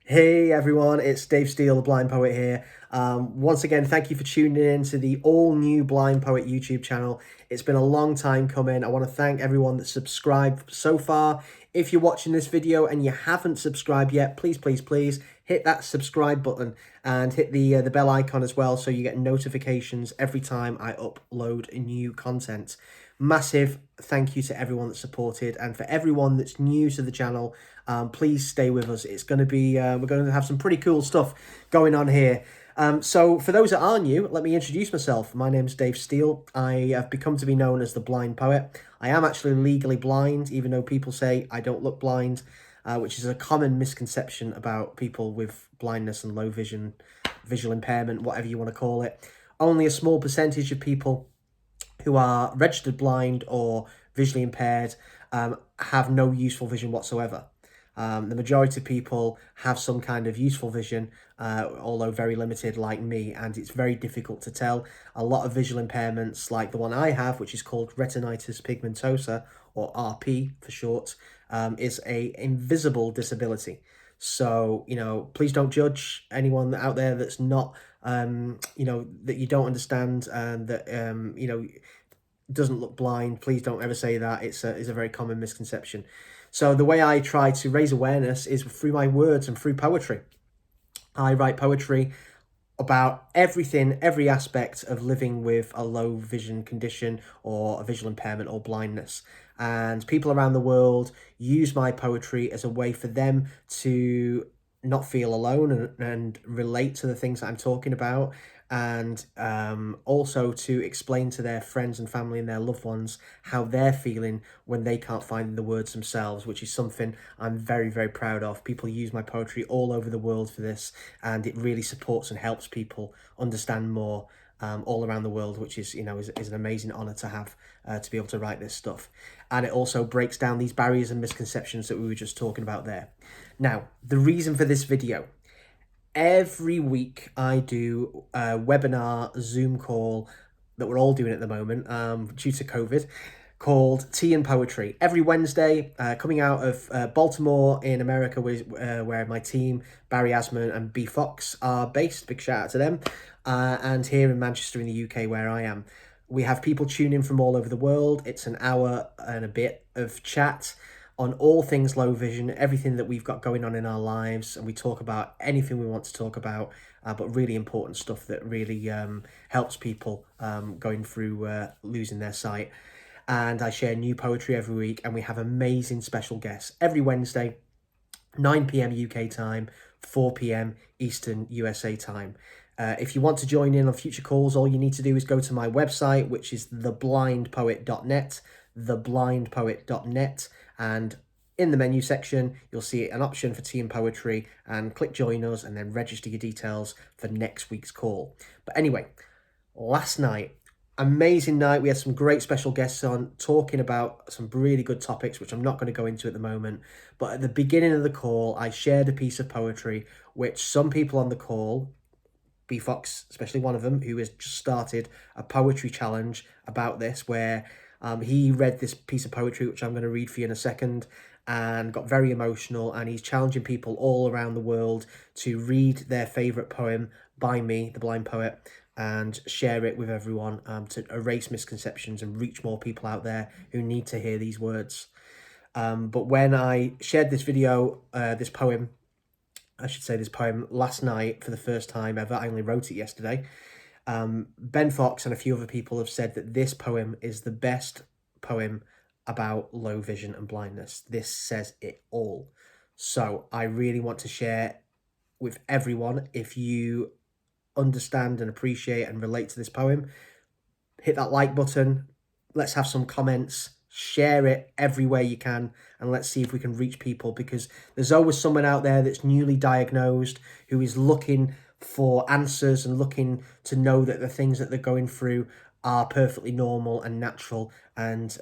Hey everyone, it's Dave Steele, the Blind Poet here. Once again, thank you for tuning in to the all-new Blind Poet YouTube channel. It's been a long time coming. I want to thank everyone that's subscribed so far. If you're watching this video and you haven't subscribed yet, please hit that subscribe button and hit the bell icon as well so you get notifications every time I upload new content. Massive thank you to everyone that supported, and for everyone that's new to the channel, please stay with us. It's going to be we're going to have some pretty cool stuff going on here. So for those that are new, let me introduce myself. My name's Dave Steele. I have become to be known as the Blind Poet. I am actually legally blind, even though people say I don't look blind, which is a common misconception about people with blindness and low vision, visual impairment, whatever you want to call it. Only a small percentage of people who are registered blind or visually impaired have no useful vision whatsoever. The majority of people have some kind of useful vision, although very limited like me, and it's very difficult to tell. A lot of visual impairments, like the one I have, which is called retinitis pigmentosa, or RP for short, is a invisible disability. So, please don't judge anyone out there that's not, that you don't understand and that, doesn't look blind. Please don't ever say that. It's a very common misconception. So the way I try to raise awareness is through my words and through poetry. I write poetry about everything, every aspect of living with a low vision condition or a visual impairment or blindness. And people around the world use my poetry as a way for them to not feel alone and relate to the things that I'm talking about, and also to explain to their friends and family and their loved ones how they're feeling when they can't find the words themselves, which is something I'm very proud of. People use my poetry all over the world for this, and it really supports and helps people understand more all around the world, which is is an amazing honor to have, to be able to write this stuff. And it also breaks down these barriers and misconceptions that we were just talking about there. Now, the reason for this video: every week I do a webinar Zoom call that we're all doing at the moment, due to COVID, called Tea and Poetry. Every Wednesday, coming out of Baltimore in America, where my team, Barry Asman and B Fox, are based. Big shout out to them. And here in Manchester in the UK, where I am. We have people tune in from all over the world. It's an hour and a bit of chat on all things low vision, everything that we've got going on in our lives, and we talk about anything we want to talk about, but really important stuff that really helps people going through losing their sight. And I share new poetry every week, and we have amazing special guests every Wednesday, 9 p.m. UK time, 4 p.m. Eastern USA time. If you want to join in on future calls, all you need to do is go to my website, which is theblindpoet.net, theblindpoet.net, and in the menu section, you'll see an option for tea and poetry, and click join us and then register your details for next week's call. But anyway, last night, amazing night. We had some great special guests on talking about some really good topics, which I'm not going to go into at the moment. But at the beginning of the call, I shared a piece of poetry, which some people on the call, B Fox, especially one of them, who has just started a poetry challenge about this, where he read this piece of poetry, which I'm going to read for you in a second, and got very emotional, and he's challenging people all around the world to read their favourite poem by me, the Blind Poet, and share it with everyone, to erase misconceptions and reach more people out there who need to hear these words. But when I shared this video, this poem last night for the first time ever, I only wrote it yesterday. Ben Fox and a few other people have said that this poem is the best poem about low vision and blindness. This says it all. So I really want to share with everyone. If you understand and appreciate and relate to this poem, hit that like button. Let's have some comments. Share it everywhere you can, and let's see if we can reach people, because there's always someone out there that's newly diagnosed who is looking for answers and looking to know that the things that they're going through are perfectly normal and natural, and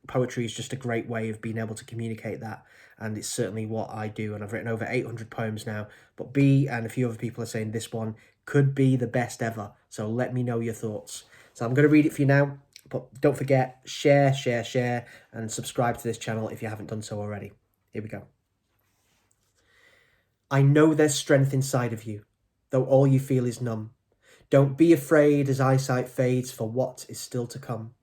poetry is just a great way of being able to communicate that, and it's certainly what I do, and I've written over 800 poems now, but B and a few other people are saying this one could be the best ever, so let me know your thoughts. So I'm going to read it for you now. But don't forget, share, and subscribe to this channel if you haven't done so already. Here we go. I know there's strength inside of you, though all you feel is numb. Don't be afraid as eyesight fades for what is still to come.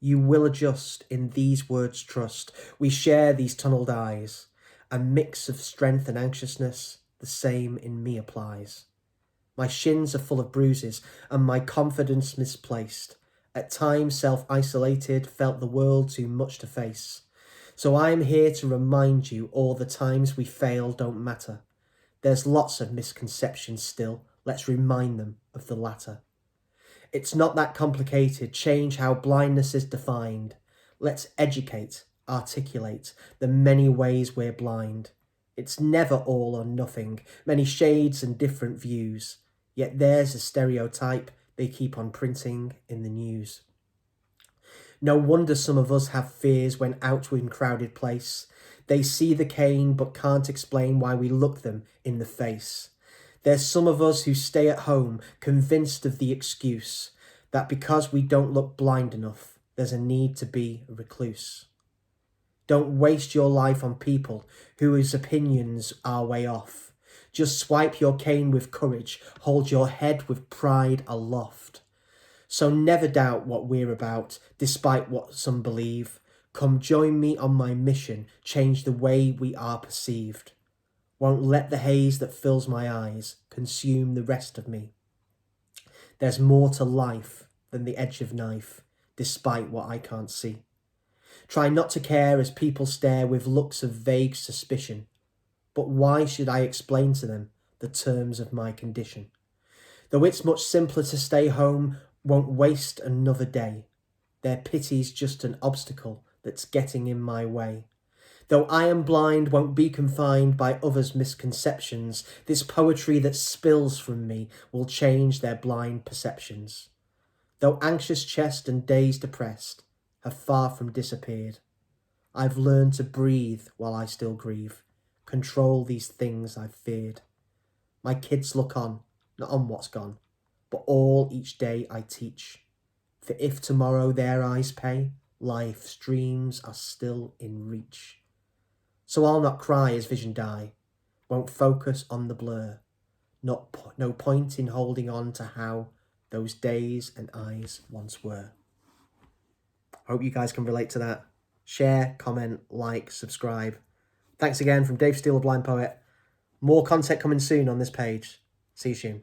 You will adjust, in these words trust. We share these tunneled eyes. A mix of strength and anxiousness, the same in me applies. My shins are full of bruises, and my confidence misplaced. At times self-isolated, felt the world too much to face. So I am here to remind you all the times we fail don't matter. There's lots of misconceptions still, let's remind them of the latter. It's not that complicated, change how blindness is defined. Let's educate, articulate the many ways we're blind. It's never all or nothing, many shades and different views. Yet there's a stereotype they keep on printing in the news. No wonder some of us have fears when out in crowded place. They see the cane but can't explain why we look them in the face. There's some of us who stay at home, convinced of the excuse that because we don't look blind enough, there's a need to be a recluse. Don't waste your life on people whose opinions are way off. Just swipe your cane with courage, hold your head with pride aloft. So never doubt what we're about, despite what some believe. Come join me on my mission, change the way we are perceived. Won't let the haze that fills my eyes consume the rest of me. There's more to life than the edge of knife, despite what I can't see. Try not to care as people stare with looks of vague suspicion. But why should I explain to them the terms of my condition? Though it's much simpler to stay home, won't waste another day. Their pity's just an obstacle that's getting in my way. Though I am blind, won't be confined by others' misconceptions. This poetry that spills from me will change their blind perceptions. Though anxious chest and days depressed have far from disappeared, I've learned to breathe while I still grieve, control these things I've feared. My kids look on, not on what's gone, but all each day I teach. For if tomorrow their eyes pay, life's dreams are still in reach. So I'll not cry as vision die, won't focus on the blur. No point in holding on to how those days and eyes once were. Hope you guys can relate to that. Share, comment, like, subscribe. Thanks again from Dave Steele, the Blind Poet. More content coming soon on this page. See you soon.